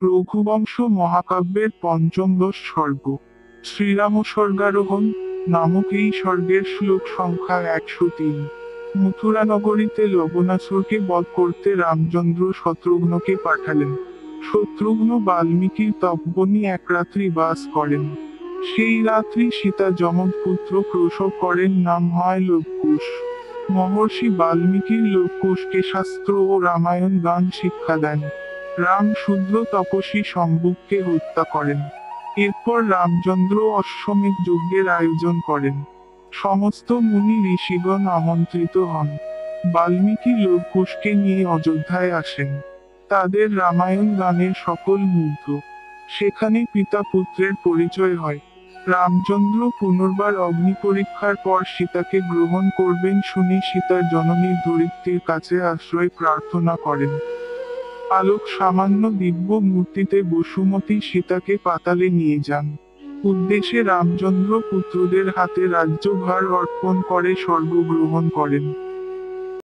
রঘুবংশ মহাকাব্যের পঞ্চম দশ স্বর্গ। শ্রীরাম স্বর্গারোহণ নামক এই স্বর্গের শ্লোক সংখ্যা 103। মথুরা নগরীতে লবণাসুরকে বধ করতে রামচন্দ্র শত্রুঘ্নকে পাঠালেন। শত্রুঘ্ন বাল্মীকির তপবনে এক রাত্রি বাস করেন। সেই রাত্রি সীতা যমজ পুত্র প্রসব করেন, নাম হয় লবকুশ। মহর্ষি বাল্মীকির লবকুশকে শাস্ত্র ও রামায়ণ গান শিক্ষা দেন। রাম শূদ্র তপস্বী শম্ভুকে হত্যা করেন। এরপর রামচন্দ্র অশ্বমেধ যজ্ঞের আয়োজন করেন। সমস্ত মুনি ঋষিগণ আমন্ত্রিত হন। বাল্মীকি লবকুশকে নিয়ে অযোধ্যায় আসেন। তাদের রামায়ণ গানের সকল মুগ্ধ। সেখানে পিতা পুত্রের পরিচয় হয়। রামচন্দ্র পুনর্বার অগ্নি পরীক্ষার পর সীতাকে গ্রহণ করবেন শুনে সীতার জননী ধরিত্রীর কাছে আশ্রয় প্রার্থনা করেন। আলোক সামান্য দিব্য মূর্তিতে বসুমতী সীতাকে পাতালে নিয়ে যান। উদ্দেশ্যে রামচন্দ্র পুত্রদের হাতে রাজ্যভার অর্পণ করে স্বর্গ গ্রহণ করেন।